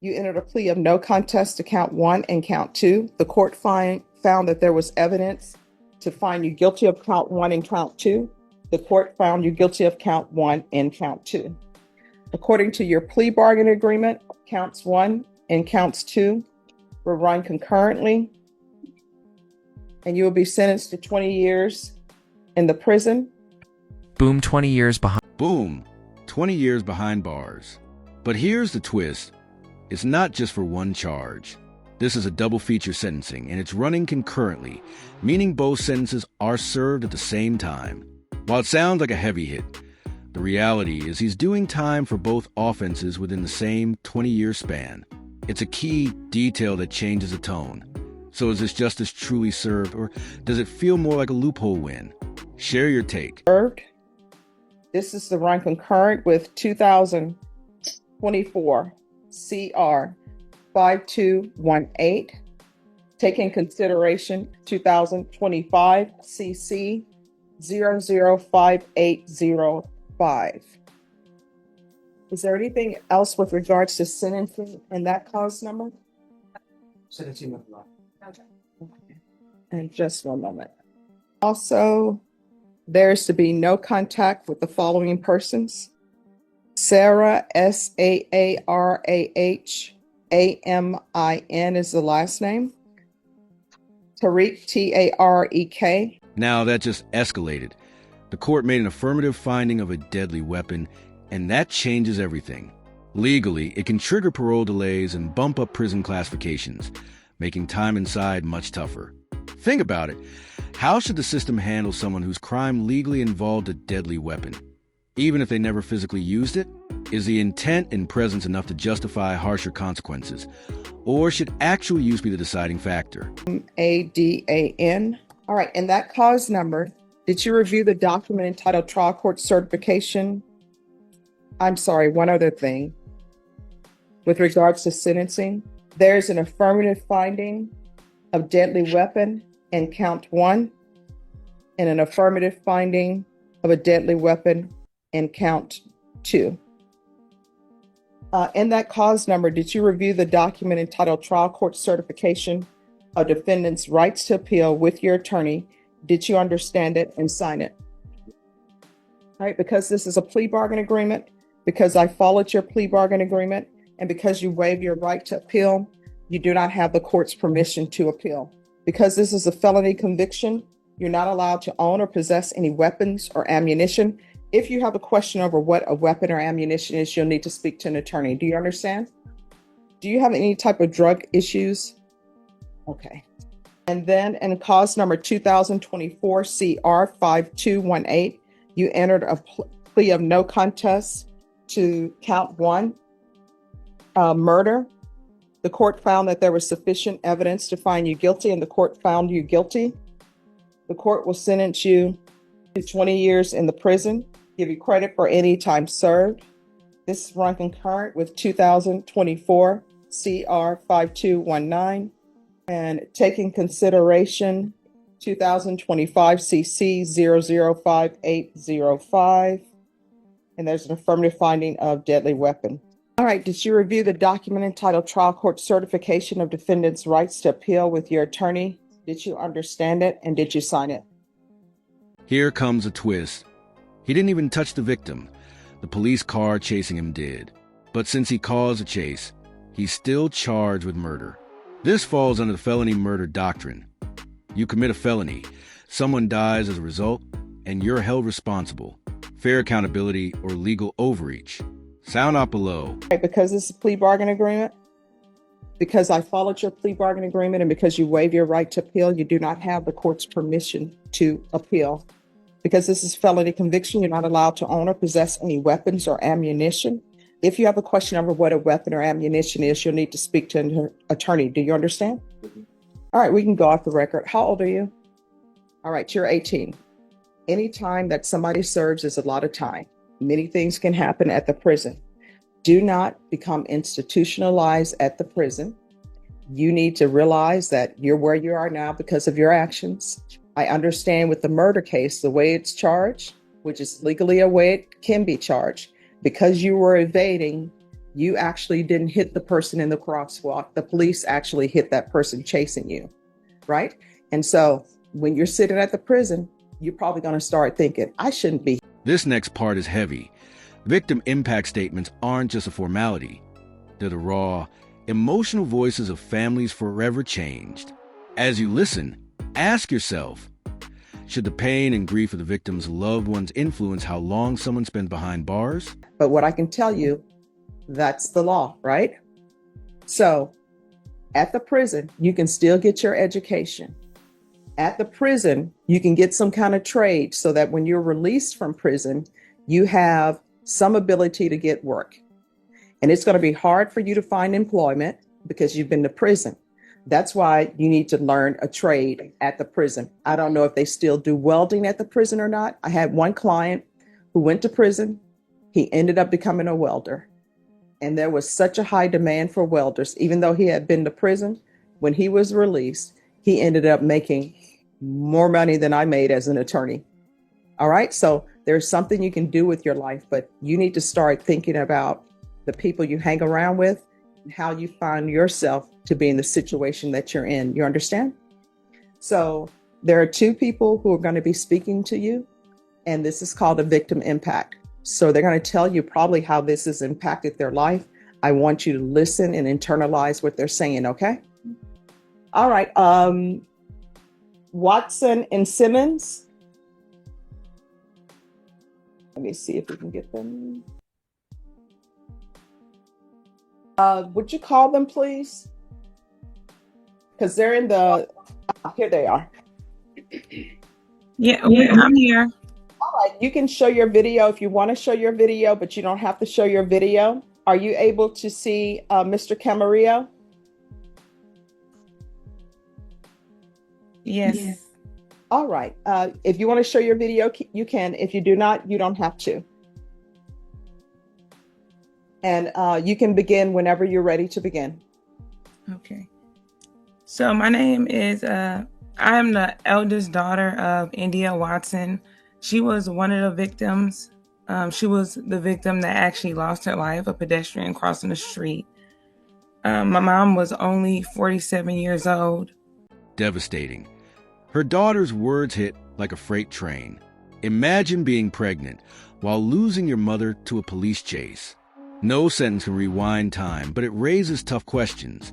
You entered a plea of no contest to count 1 and count 2. The court found that there was evidence to find you guilty of count 1 and count 2. The court found you guilty of count 1 and count 2. According to your plea bargain agreement, counts 1 and counts 2 will run concurrently, and you will be sentenced to 20 years in the prison. Boom, 20 years behind. Boom, 20 years behind bars. But here's the twist. It's not just for one charge. This is a double feature sentencing, and it's running concurrently, meaning both sentences are served at the same time. While it sounds like a heavy hit, the reality is he's doing time for both offenses within the same 20-year span. It's a key detail that changes the tone. So is this justice truly served, or does it feel more like a loophole win? Share your take. Served. This is the run concurrent with 2024 CR 5218. Take in consideration 2025 CC 005805. Is there anything else with regards to sentencing and that cause number? Sentencing of law. Okay. And just one moment. Also, there is to be no contact with the following persons: Sarah, SaarahAmin is the last name. Tariq, Tarek. Now that just escalated. The court made an affirmative finding of a deadly weapon, and that changes everything. Legally, it can trigger parole delays and bump up prison classifications, making time inside much tougher. Think about it. How should the system handle someone whose crime legally involved a deadly weapon? Even if they never physically used it? Is the intent and presence enough to justify harsher consequences? Or should actual use be the deciding factor? ADAN. All right, and that cause number, did you review the document entitled Trial Court Certification? I'm sorry, one other thing. With regards to sentencing, there's an affirmative finding of deadly weapon in count 1 and an affirmative finding of a deadly weapon in count 2. In that cause number, did you review the document entitled Trial Court Certification of Defendant's Rights to Appeal with your attorney? Did you understand it and sign it? All right, because this is a plea bargain agreement, because I followed your plea bargain agreement, and because you waive your right to appeal, you do not have the court's permission to appeal. Because this is a felony conviction, you're not allowed to own or possess any weapons or ammunition. If you have a question over what a weapon or ammunition is, you'll need to speak to an attorney. Do you understand? Do you have any type of drug issues? Okay. And then in cause number 2024 CR 5218, you entered a plea of no contest to count 1, murder. The court found that there was sufficient evidence to find you guilty, and the court found you guilty. The court will sentence you to 20 years in the prison, give you credit for any time served. This is run concurrent with 2024 CR 5219, and taking consideration 2025 CC 005805, and there's an affirmative finding of deadly weapon. All right, did you review the document entitled Trial Court Certification of Defendant's Rights to Appeal with your attorney? Did you understand it and did you sign it? Here comes a twist. He didn't even touch the victim. The police car chasing him did. But since he caused a chase, he's still charged with murder. This falls under the felony murder doctrine. You commit a felony, someone dies as a result, and you're held responsible. Fair accountability or legal overreach. Sound out below. Right, because this is a plea bargain agreement, because I followed your plea bargain agreement, and because you waive your right to appeal, you do not have the court's permission to appeal. Because this is felony conviction, you're not allowed to own or possess any weapons or ammunition. If you have a question over what a weapon or ammunition is, you'll need to speak to an attorney. Do you understand? Mm-hmm. All right, we can go off the record. How old are you? All right, you're 18. Any time that somebody serves is a lot of time. Many things can happen at the prison. Do not become institutionalized at the prison. You need to realize that you're where you are now because of your actions. I understand with the murder case, the way it's charged, which is legally a way it can be charged, because you were evading You actually didn't hit the person in the crosswalk. The police actually hit that person chasing you, right? And so when you're sitting at the prison, you're probably going to start thinking, I shouldn't be. This next part is heavy. Victim impact statements aren't just a formality. They're the raw, emotional voices of families forever changed. As you listen, ask yourself, should the pain and grief of the victim's loved ones influence how long someone spends behind bars? But what I can tell you, that's the law, right? So at the prison, you can still get your education. At the prison, you can get some kind of trade so that when you're released from prison, you have some ability to get work. And it's going to be hard for you to find employment because you've been to prison. That's why you need to learn a trade at the prison. I don't know if they still do welding at the prison or not. I had one client who went to prison. He ended up becoming a welder. And there was such a high demand for welders, even though he had been to prison. When he was released, he ended up making more money than I made as an attorney. All right. So there's something you can do with your life, but you need to start thinking about the people you hang around with and how you find yourself to be in the situation that you're in. You understand? So there are two people who are going to be speaking to you, and this is called a victim impact. So they're going to tell you probably how this has impacted their life. I want you to listen and internalize what they're saying. Okay. All right. Watson and Simmons. Let me see if we can get them. Would you call them, please? Because they're in the, here they are. Yeah, I'm here. All right, you can show your video if you want to show your video, but you don't have to show your video. Are you able to see Mr. Camarillo? Yes. All right. If you want to show your video, you can. If you do not, you don't have to. And you can begin whenever you're ready to begin. Okay. So my name is, I am the eldest daughter of India Watson. She was one of the victims. She was the victim that actually lost her life, a pedestrian crossing the street. My mom was only 47 years old. Devastating. Her daughter's words hit like a freight train. Imagine being pregnant while losing your mother to a police chase. No sentence can rewind time, but it raises tough questions.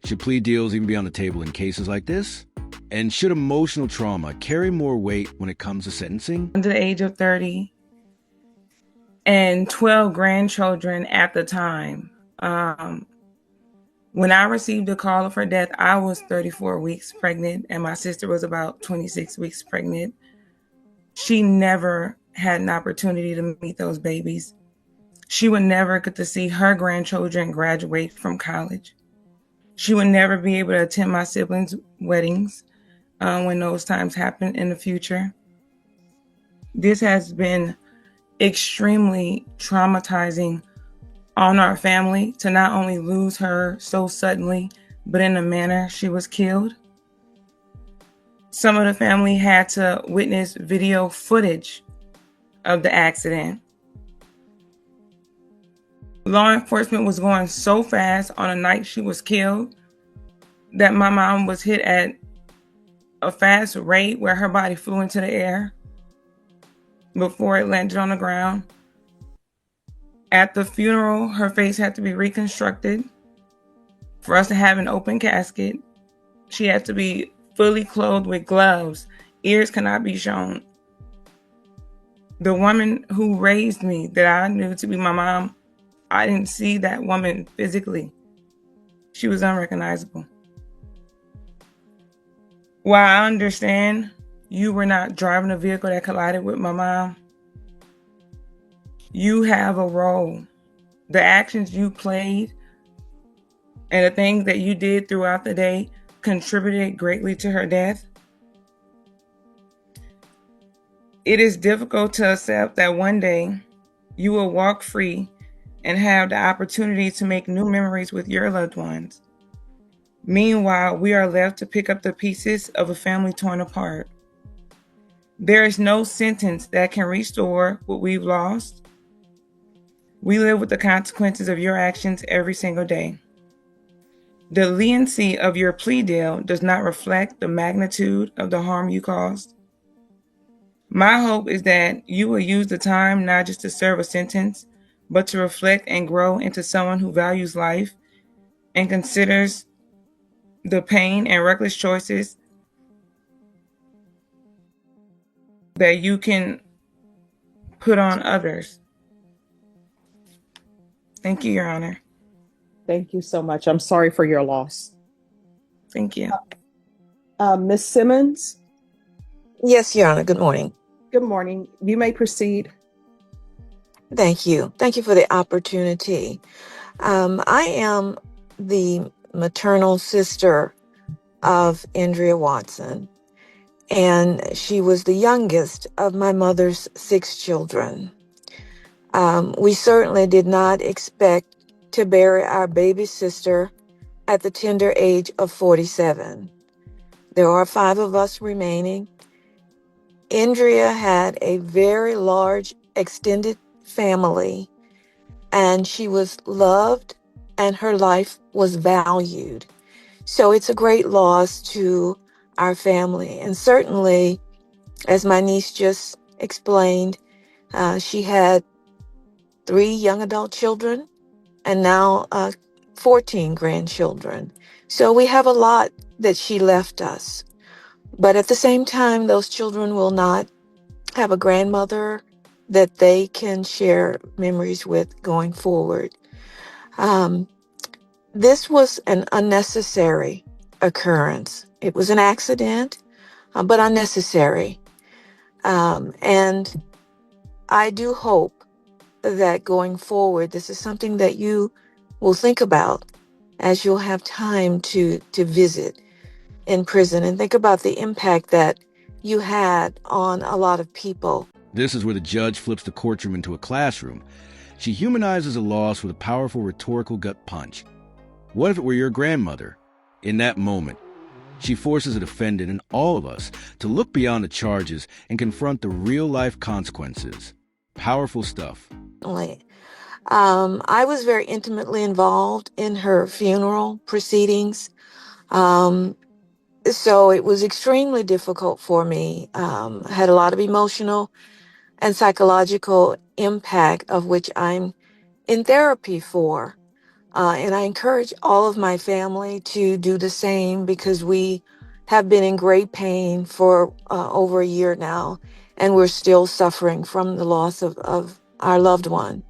Should plea deals even be on the table in cases like this? And should emotional trauma carry more weight when it comes to sentencing? Under the age of 30 and 12 grandchildren at the time. When I received a call of her death, I was 34 weeks pregnant and my sister was about 26 weeks pregnant. She never had an opportunity to meet those babies. She would never get to see her grandchildren graduate from college. She would never be able to attend my siblings' weddings when those times happen in the future. This has been extremely traumatizing on our family to not only lose her so suddenly, but in the manner she was killed. Some of the family had to witness video footage of the accident. Law enforcement was going so fast on the night she was killed that my mom was hit at a fast rate where her body flew into the air before it landed on the ground. At the funeral, her face had to be reconstructed for us to have an open casket. She had to be fully clothed with gloves. Ears cannot be shown. The woman who raised me that I knew to be my mom, I didn't see that woman physically. She was unrecognizable. While I understand you were not driving a vehicle that collided with my mom, you have a role. The actions you played and the things that you did throughout the day contributed greatly to her death. It is difficult to accept that one day you will walk free and have the opportunity to make new memories with your loved ones. Meanwhile, we are left to pick up the pieces of a family torn apart. There is no sentence that can restore what we've lost. We live with the consequences of your actions every single day. The leniency of your plea deal does not reflect the magnitude of the harm you caused. My hope is that you will use the time not just to serve a sentence, but to reflect and grow into someone who values life and considers the pain and reckless choices that you can put on others. Thank you, Your Honor. Thank you so much. I'm sorry for your loss. Thank you. Ms. Simmons, Yes, Your Honor. Good morning. good morning. You may proceed. Thank you. Thank you for the opportunity. I am the maternal sister of Andrea Watson, and she was the youngest of my mother's 6 children. We certainly did not expect to bury our baby sister at the tender age of 47. There are 5 of us remaining. Andrea had a very large extended family, and she was loved and her life was valued. So it's a great loss to our family. And certainly, as my niece just explained, she had 3 young adult children and now 14 grandchildren. So we have a lot that she left us. But at the same time, those children will not have a grandmother that they can share memories with going forward. This was an unnecessary occurrence. It was an accident, but unnecessary. And I do hope that going forward, this is something that you will think about as you'll have time to visit in prison and think about the impact that you had on a lot of people. This is where the judge flips the courtroom into a classroom. She humanizes a loss with a powerful rhetorical gut punch. What if it were your grandmother? In that moment, she forces a defendant and all of us to look beyond the charges and confront the real-life consequences. Powerful stuff. I was very intimately involved in her funeral proceedings. So it was extremely difficult for me. I had a lot of emotional and psychological impact of which I'm in therapy for. And I encourage all of my family to do the same because we have been in great pain for over a year now, and we're still suffering from the loss of our loved one.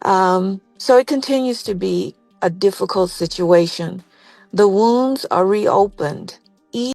So it continues to be a difficult situation. The wounds are reopened